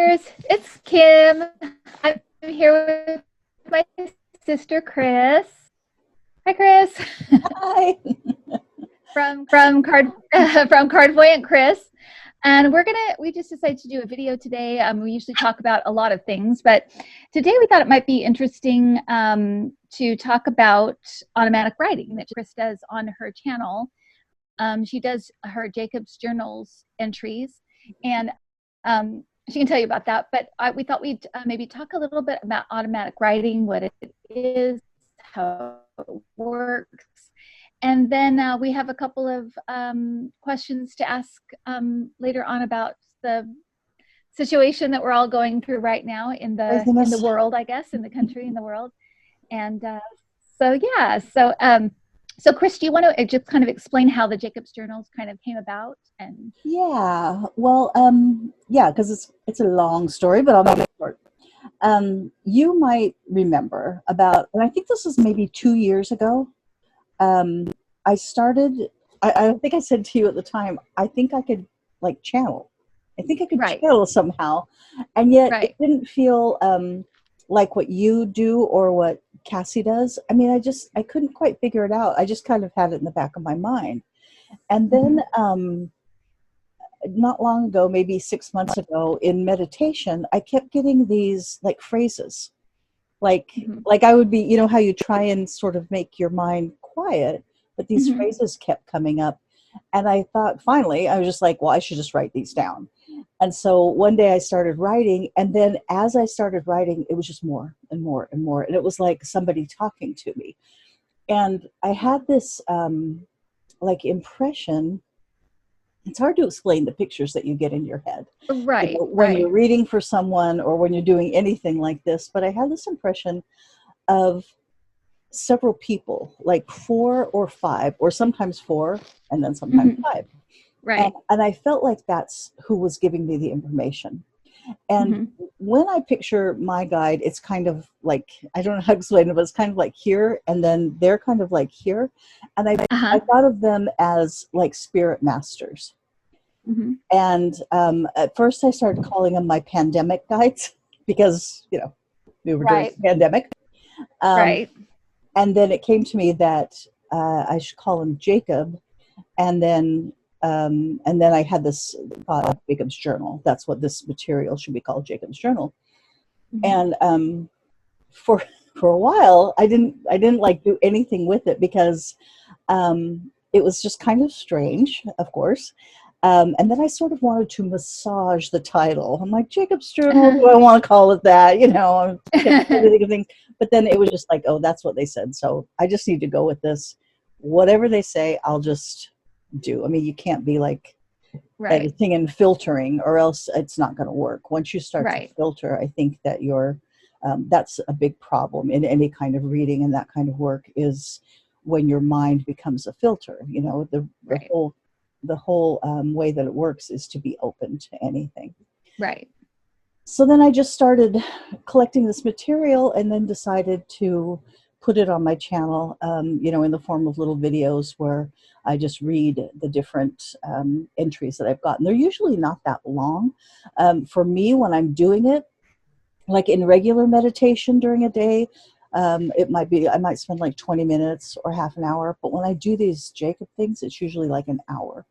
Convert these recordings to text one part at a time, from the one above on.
listeners, it's Kim. I'm here with my sister Kris. Hi, Kris. Hi. from Cardvoyant Kris, and we just decided to do a video today. We usually talk about a lot of things, but today we thought it might be interesting to talk about automatic writing that Kris does on her channel. She does her Jacob's Journals entries, and she can tell you about that. But we thought we'd maybe talk a little bit about automatic writing, what it is, how it works. And then we have a couple of questions to ask later on about the situation that we're all going through right now in the world, I guess, in the country, in the world. And so Kris, do you want to just kind of explain how the Jacob's Journals kind of came about? And because it's a long story, but I'll make it short. You might remember and I think this was maybe 2 years ago. I think I said to you at the time, I think I could channel. I think I could channel somehow. And yet it didn't feel like what you do or what Cassie does. I mean, I couldn't quite figure it out. I just kind of had it in the back of my mind. And then not long ago, maybe 6 months ago, in meditation, I kept getting these phrases. Like I would be, you know how you try and sort of make your mind quiet, but these phrases kept coming up. And I thought, finally, I was just like, well, I should just write these down. And so one day I started writing, and then as I started writing, it was just more and more and more. And it was like somebody talking to me. And I had this impression. It's hard to explain the pictures that you get in your head. When you're reading for someone or when you're doing anything like this. But I had this impression of several people, like 4 or 5, or sometimes 4, and then sometimes 5. And I felt like that's who was giving me the information. And when I picture my guide, it's kind of like, I don't know how to explain it, but it's kind of like here, and then they're kind of like here. And I thought of them as like spirit masters. And at first I started calling them my pandemic guides because, we were doing the pandemic. And then it came to me that I should call him Jacob. And then I had this thought of Jacob's Journal. That's what this material should be called, Jacob's Journal. And for a while, I didn't do anything with it because it was just kind of strange, of course. And then I sort of wanted to massage the title. I'm like, Jacob's Journal, do I want to call it that? But then it was just like, oh, that's what they said. So I just need to go with this. Whatever they say, I'll just do. I mean, you can't be editing and filtering, or else it's not going to work. Once you start to filter, I think that that's a big problem in any kind of reading and that kind of work, is when your mind becomes a filter. The whole way that it works is to be open to anything. So then I just started collecting this material and then decided to put it on my channel, in the form of little videos where I just read the different entries that I've gotten. They're usually not that long. For me, when I'm doing it, like in regular meditation during a day, I might spend like 20 minutes or half an hour. But when I do these Jacob things, it's usually like an hour.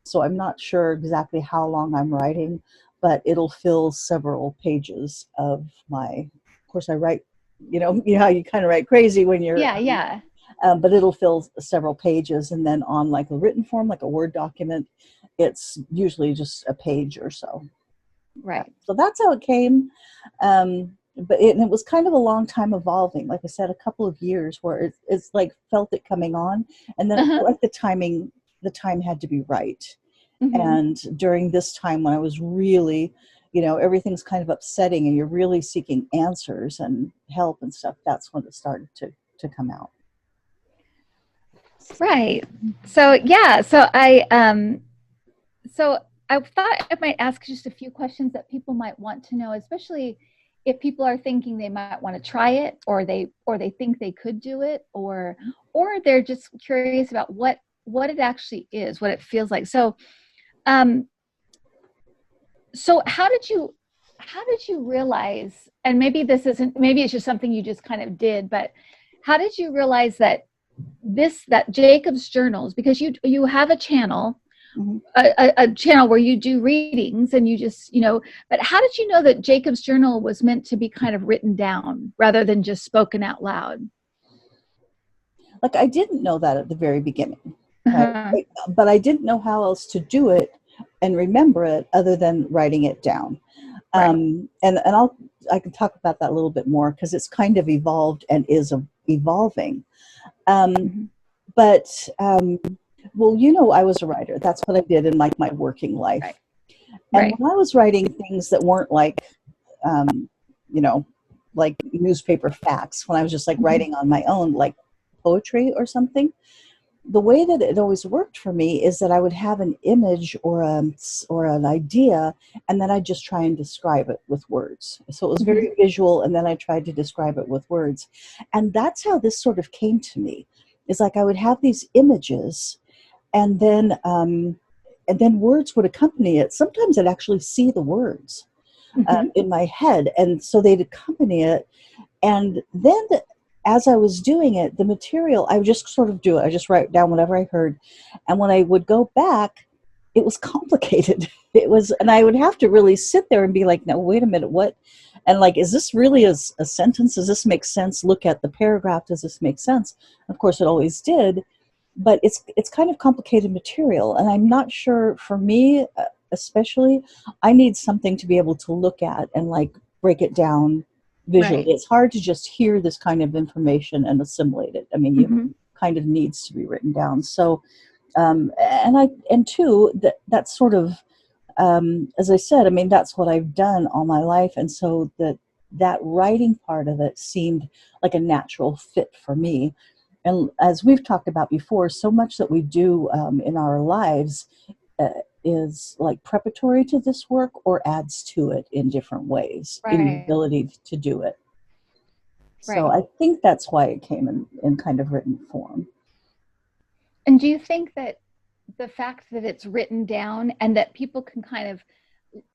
So I'm not sure exactly how long I'm writing, but it'll fill several pages of of course I write, you know how you kind of write crazy when you're, but it'll fill several pages. And then on like a written form, like a Word document, it's usually just a page or so. So that's how it came. But it was kind of a long time evolving. Like I said, a couple of years where it's like felt it coming on. And then I felt like the time had to be right. And during this time when I was really, everything's kind of upsetting and you're really seeking answers and help and stuff, that's when it started to come out. So I thought I might ask just a few questions that people might want to know, especially if people are thinking they might want to try it, or they think they could do it, or they're just curious about what it actually is, what it feels like. So how did you how did you realize, and maybe this isn't, maybe it's just something you just kind of did, but how did you realize that that Jacob's journals, because you have a channel, mm-hmm. a channel where you do readings and you just, but how did you know that Jacob's journal was meant to be kind of written down rather than just spoken out loud? Like, I didn't know that at the very beginning, right? But I didn't know how else to do it and remember it other than writing it down. Right. And I can talk about that a little bit more because it's kind of evolved and is evolving. But well, I was a writer. That's what I did in like my working life. Right. And when I was writing things that weren't like, like newspaper facts, when I was just like writing on my own, like poetry or something, the way that it always worked for me is that I would have an image or an idea, and then I'd just try and describe it with words. So it was very visual, and then I tried to describe it with words. And that's how this sort of came to me. It's like I would have these images, and then words would accompany it. Sometimes I'd actually see the words in my head, and so they'd accompany it. And then as I was doing it, the material, I would just sort of do it. I just write down whatever I heard. And when I would go back, it was complicated. And I would have to really sit there and be like, no, wait a minute, what? And like, is this really a sentence? Does this make sense? Look at the paragraph. Does this make sense? Of course, it always did. But it's kind of complicated material. And I'm not sure, for me, especially, I need something to be able to look at and like break it down visually. Right. It's hard to just hear this kind of information and assimilate it. I mean, it kind of needs to be written down. So, and two, that's sort of, as I said, I mean, that's what I've done all my life. And so that writing part of it seemed like a natural fit for me. And as we've talked about before, so much that we do in our lives is like preparatory to this work or adds to it in different ways, in the ability to do it. So I think that's why it came in kind of written form. And do you think that the fact that it's written down and that people can kind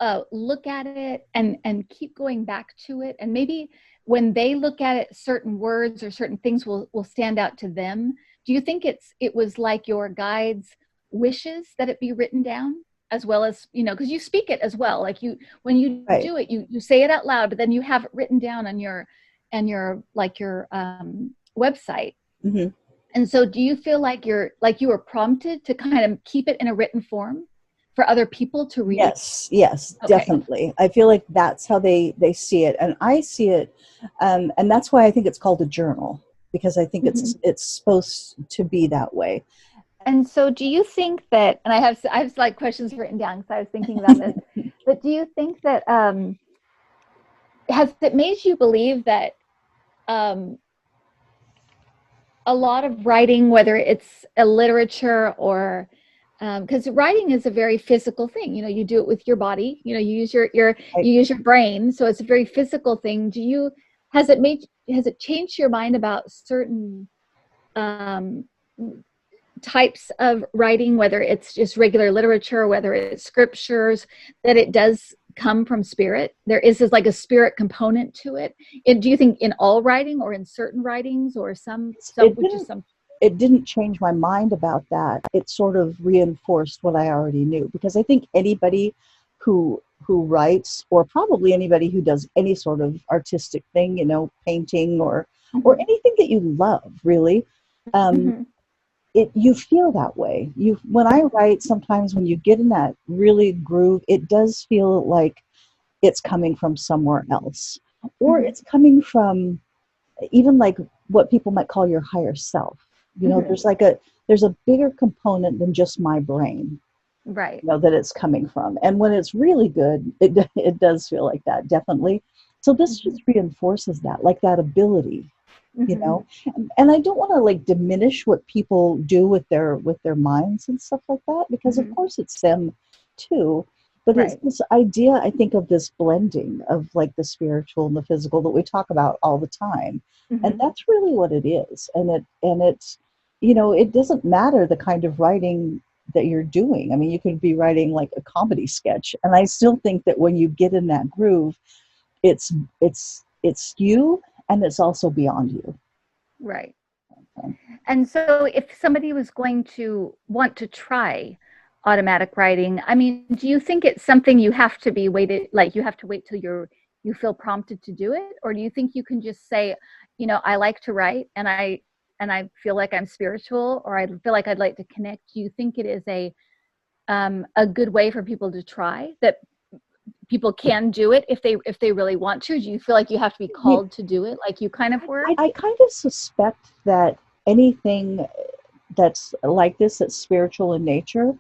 of look at it and keep going back to it, and maybe when they look at it, certain words or certain things will stand out to them? Do you think it was like your guide's wishes that it be written down, as well as, because you speak it as well, like when you do it, you say it out loud, but then you have it written down on your website. And so do you feel like you were prompted to kind of keep it in a written form for other people to read? Yes, okay. Definitely. I feel like that's how they see it, and I see it, and that's why I think it's called a journal, because I think it's supposed to be that way. And so do you think that, and I have like questions written down because I was thinking about this, but do you think that, has it made you believe that a lot of writing, whether it's a literature or, because writing is a very physical thing, you do it with your body, you use you use your brain, so it's a very physical thing. Has it changed your mind about certain types of writing, whether it's just regular literature, whether it's scriptures, that it does come from spirit? There is this like a spirit component to it. Do you think in all writing or in certain writings or some? It didn't change my mind about that. It sort of reinforced what I already knew, because I think anybody who writes, or probably anybody who does any sort of artistic thing, painting or anything that you love, really, you feel that way. When I write, sometimes when you get in that really groove, it does feel like it's coming from somewhere else, or it's coming from even like what people might call your higher self. There's a bigger component than just my brain, right? That it's coming from. And when it's really good, it does feel like that, definitely. So this just reinforces that, like that ability. And I don't want to like diminish what people do with their minds and stuff like that, because of course it's them too, but it's this idea, I think, of this blending of like the spiritual and the physical that we talk about all the time, and that's really what it is. And it's it doesn't matter the kind of writing that you're doing. I mean, you could be writing like a comedy sketch, and I still think that when you get in that groove, it's you, and it's also beyond you. Right. And so if somebody was going to want to try automatic writing, I mean, do you think it's something you have to be waited, like you have to wait till you feel prompted to do it? Or do you think you can just say, you know, I like to write and I feel like I'm spiritual, or I feel like I'd like to connect? Do you think it is a good way for people to try, that people can do it if they really want to? Do you feel like you have to be called to do it, like you kind of were? I kind of suspect that anything that's like this, that's spiritual in nature,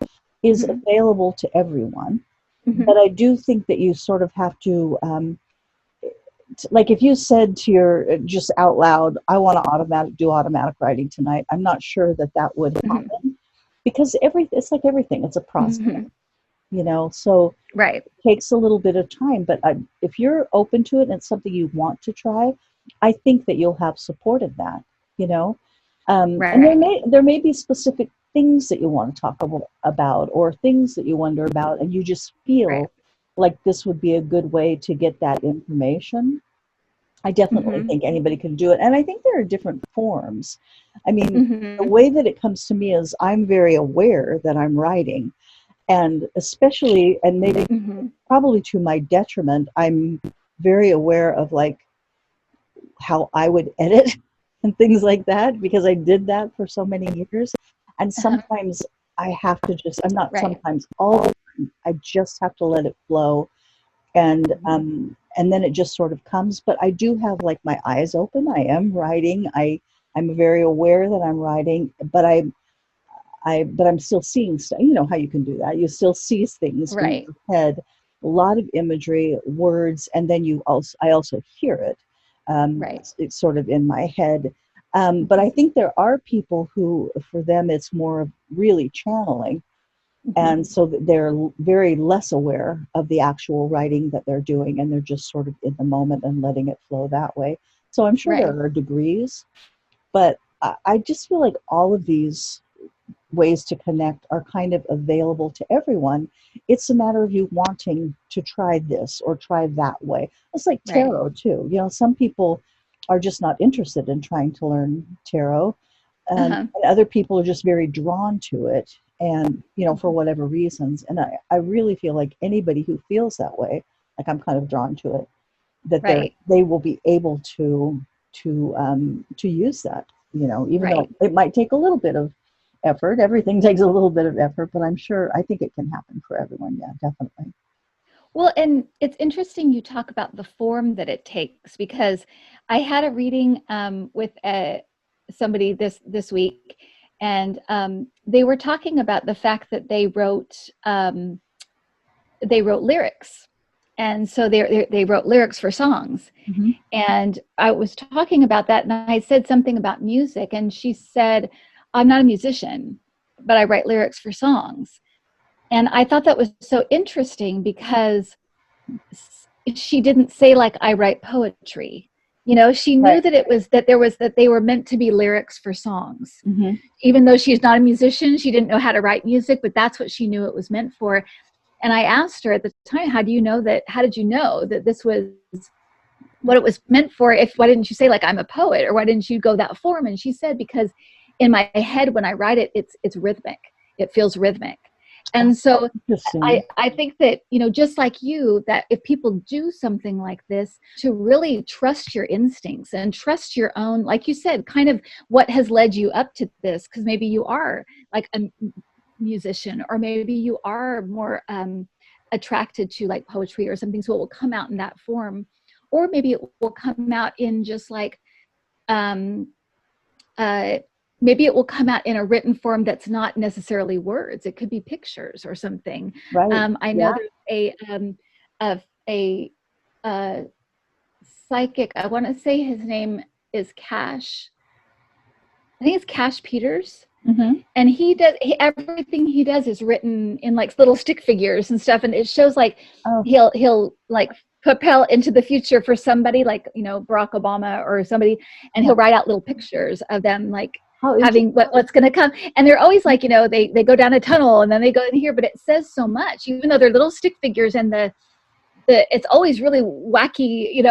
is available to everyone. But I do think that you sort of have to, like if you said to your, just out loud, I want to do automatic writing tonight, I'm not sure that would happen, because it's like everything, it's a process. You know, so right. It takes a little bit of time, but if you're open to it and it's something you want to try, I think that you'll have support in that, you know. Right. And there may be specific things that you want to talk about, or things that you wonder about, and you just feel like this would be a good way to get that information. I definitely think anybody can do it, and I think there are different forms. I mean, the way that it comes to me is I'm very aware that I'm writing. And especially, and maybe probably to my detriment, I'm very aware of like how I would edit and things like that, because I did that for so many years. And sometimes I have to just, I'm not sometimes, all the time, I just have to let it flow. And then it just sort of comes. But I do have like my eyes open. I am writing. I'm very aware that I'm writing, but I'm still seeing stuff. You know how you can do that. You still see things in your head, a lot of imagery, words, and then I also hear it. It's sort of in my head. But I think there are people who, for them, it's more of really channeling. And so they're very less aware of the actual writing that they're doing, and they're just sort of in the moment and letting it flow that way. So I'm sure there are degrees, but I just feel like all of these ways to connect are kind of available to everyone. It's a matter of you wanting to try this or try that way. It's like tarot too. You know, some people are just not interested in trying to learn tarot, and other people are just very drawn to it, and you know, for whatever reasons. And I really feel like anybody who feels that way, like I'm kind of drawn to it, that they will be able to use that, you know, even though it might take a little bit of effort. Everything takes a little bit of effort, but I think it can happen for everyone. Yeah, definitely. Well, and it's interesting you talk about the form that it takes, because I had a reading with somebody this week, and they were talking about the fact that they wrote lyrics, and so they wrote lyrics for songs. And I was talking about that, and I said something about music, and she said, I'm not a musician, but I write lyrics for songs. And I thought that was so interesting, because she didn't say like, I write poetry. You know, she knew that they were meant to be lyrics for songs. Even though she's not a musician, she didn't know how to write music, but that's what she knew it was meant for. And I asked her at the time, how did you know that this was what it was meant for? Why didn't you say like, I'm a poet, or why didn't you go that form? And she said, because in my head, when I write it, it's rhythmic. It feels rhythmic. And so I think that, you know, just like you, that if people do something like this, to really trust your instincts and trust your own, like you said, kind of what has led you up to this, because maybe you are like a musician, or maybe you are more attracted to like poetry or something, so it will come out in that form. Or maybe it will come out in just like maybe it will come out in a written form that's not necessarily words. It could be pictures or something. I know there's a psychic, I want to say his name is Cash. I think it's Cash Peters. And everything he does is written in like little stick figures and stuff. And it shows like he'll like propel into the future for somebody, like, you know, Barack Obama or somebody, and he'll write out little pictures of them, like How having what's going to come. And they're always like, they go down a tunnel and then they go in here, but it says so much, even though they're little stick figures, and it's always really wacky,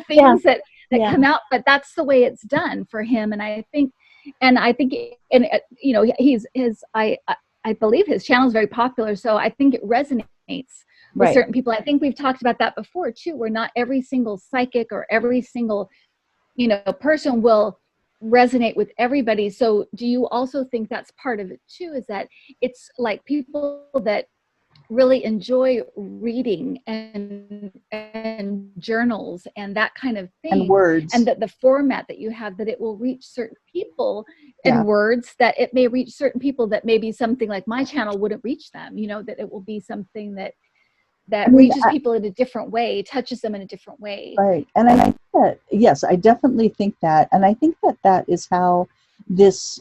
things that come out, but that's the way it's done for him. And I think, I believe his channel is very popular. So I think it resonates with certain people. I think we've talked about that before too, where not every single psychic or every single, person will resonate with everybody. So do you also think that's part of it too, is that it's like people that really enjoy reading and journals and that kind of thing, and words, and that the format that you have, that it will reach certain people, and words that it may reach certain people that maybe something like my channel wouldn't reach them, that it will be something that reaches people in a different way, touches them in a different way. Right. And I think that, yes, I definitely think that. And I think that that is how this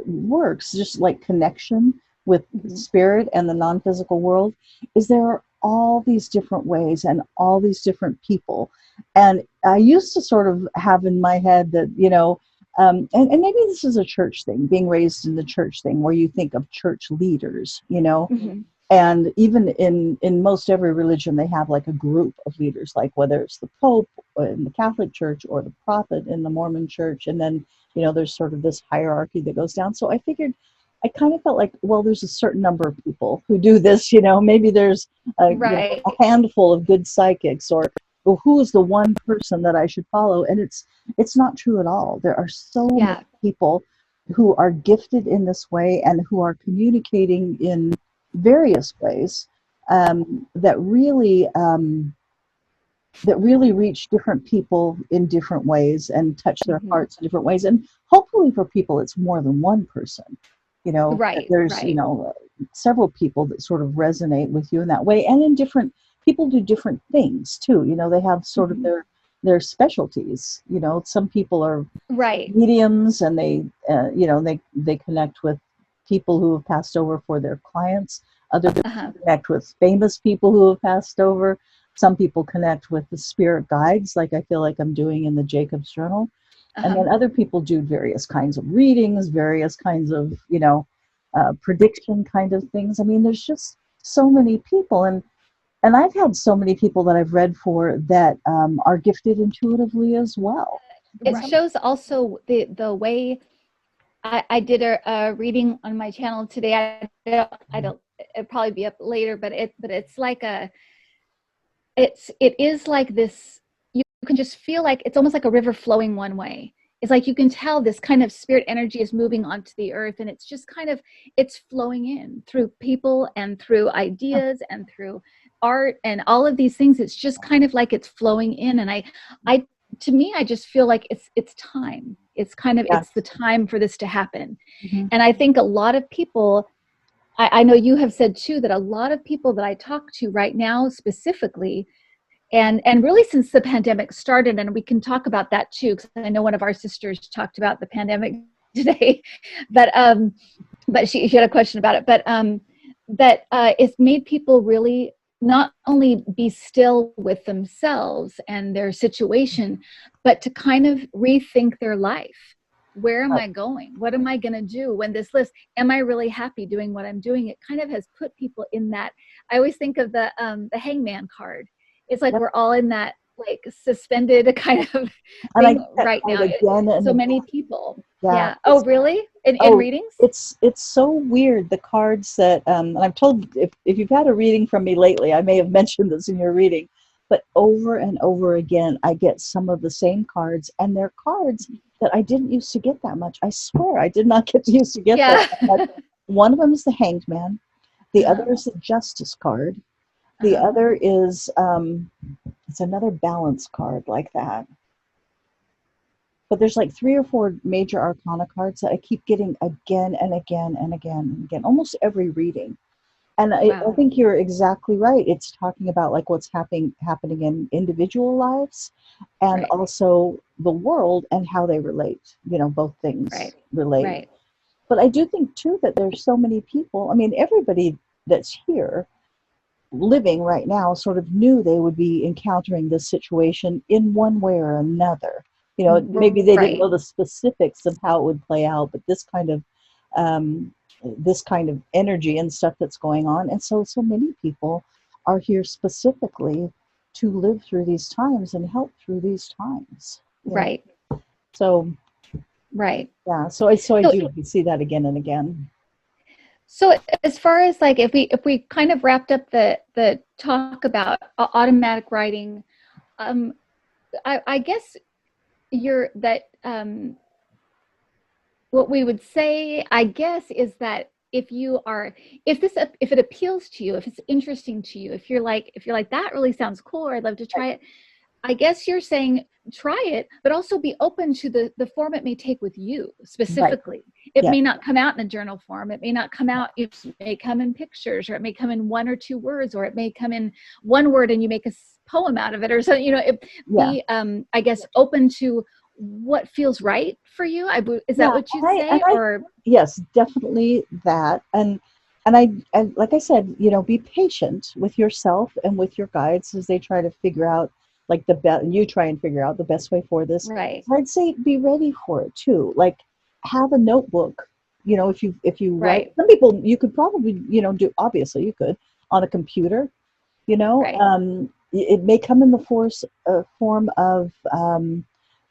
works, just like connection with spirit and the non-physical world, is there are all these different ways and all these different people. And I used to sort of have in my head that, and maybe this is a church thing, being raised in the church thing, where you think of church leaders, and even in most every religion, they have like a group of leaders, like whether it's the Pope in the Catholic Church or the prophet in the Mormon Church. And then, there's sort of this hierarchy that goes down. So I figured, I kind of felt like, well, there's a certain number of people who do this, maybe there's a handful of good psychics, or well, who is the one person that I should follow? And it's not true at all. There are so many people who are gifted in this way and who are communicating in various ways that really reach different people in different ways and touch their hearts in different ways. And hopefully for people, it's more than one person. There's several people that sort of resonate with you in that way, and in different people do different things too. They have sort of their specialties. Some people are mediums, and they connect with people who have passed over for their clients. Others connect with famous people who have passed over. Some people connect with the spirit guides, like I feel like I'm doing in the Jacob's Journal. And then other people do various kinds of readings, various kinds of, prediction kind of things. I mean, there's just so many people. And I've had so many people that I've read for that are gifted intuitively as well. It shows also the way I did a reading on my channel today. I don't it'll probably be up later, but it's like it is like this, you can just feel like it's almost like a river flowing one way. It's like you can tell this kind of spirit energy is moving onto the earth, and it's just kind of, it's flowing in through people and through ideas and through art and all of these things. It's just kind of like it's flowing in. And I to me, I just feel like it's time. It's kind of, it's the time for this to happen. And I think a lot of people, I know you have said too, that a lot of people that I talk to right now specifically, and really since the pandemic started, and we can talk about that too, because I know one of our sisters talked about the pandemic today, but she had a question about it, but that it's made people really not only be still with themselves and their situation, but to kind of rethink their life. Where am I going? What am I going to do when this list? Am I really happy doing what I'm doing? It kind of has put people in that. I always think of the hangman card. It's like we're all in that like suspended kind of thing right now. So many people. Yeah. Oh, really? In readings? It's so weird. The cards that, and I'm told if you've had a reading from me lately, I may have mentioned this in your reading, but over and over again, I get some of the same cards, and they're cards that I didn't used to get that much. I swear I did not get used to get that much. One of them is the Hanged Man. The other is the Justice card. The other is, it's another balance card like that. But there's like 3 or 4 major arcana cards that I keep getting again and again and again and again, almost every reading. And I think you're exactly right. It's talking about like what's happening in individual lives, and also the world and how they relate. Both things relate. Right. But I do think too that there's so many people. I mean, everybody that's here living right now sort of knew they would be encountering this situation in one way or another. You know, maybe they didn't Right. know the specifics of how it would play out, but um, this kind of energy and stuff that's going on. And so many people are here specifically to live through these times and help through these times. You know? Right. So, Right. yeah, so I So, do see that again and again. so as far as like, if we kind of wrapped up the talk about automatic writing, I guess you're that what we would say, I guess, is that if it appeals to you, if it's interesting to you, if you're like that really sounds cool, or I'd love to try it. I guess you're saying try it, but also be open to the form it may take with you Right. specifically. It Yeah. may not come out in a journal form. It may not come out, it may come in pictures, or it may come in 1 or 2 words, or it may come in 1 word and you make a poem out of it, or something, Yeah. be, I guess, open to what feels right for you. Is that Yeah. what you'd And say? I, Or, yes, definitely that. And like I said, be patient with yourself and with your guides as they try to figure out like you try and figure out the best way for this. right, So I'd say be ready for it too. Like have a notebook. If you write, right, some people you could probably, do, obviously you could on a computer, right, it may come in the form of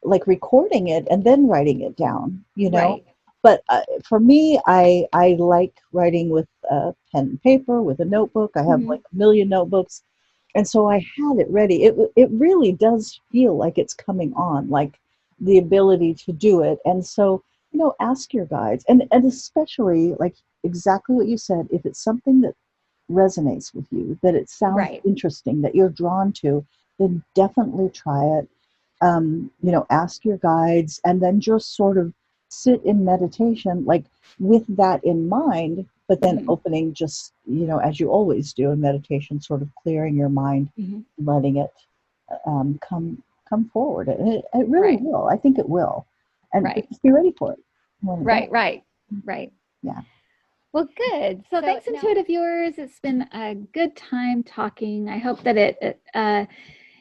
like recording it and then writing it down, right. but for me, I like writing with pen and paper, with a notebook. I have Hmm. like a million notebooks, and so I had it ready. It really does feel like it's coming on, like the ability to do it. And so, ask your guides, and especially like exactly what you said. If it's something that resonates with you, that it sounds Right. interesting, that you're drawn to, then definitely try it. Ask your guides and then just sort of sit in meditation, like with that in mind, but then Hmm. opening just, as you always do in meditation, sort of clearing your mind, Hmm. letting it come forward. And it really Right. will. I think it will. But Right. just be ready for it when it does. Right. Right. Right. Yeah. Well, good. So thanks, intuitive viewers. It's been a good time talking. I hope that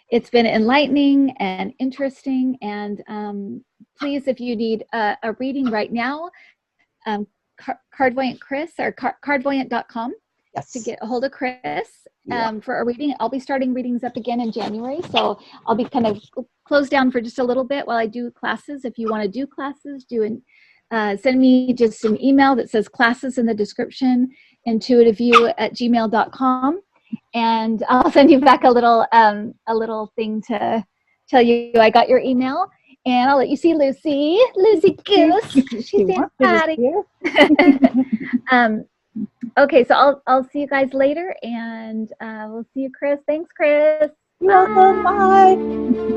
it's been enlightening and interesting. And please, if you need a reading right now, Cardvoyant Kris, or cardvoyant.com, to Yes. get a hold of Kris Yeah. for a reading. I'll be starting readings up again in January, so I'll be kind of closed down for just a little bit while I do classes. If you want to do classes, send me just an email that says classes in the description, intuitiview@gmail.com, and I'll send you back a little thing to tell you I got your email. And I'll let you see Lucy Goose. She She's wants to patty. disappear. Okay, so I'll see you guys later, and we'll see you, Kris. Thanks, Kris. You're welcome. Bye. Bye.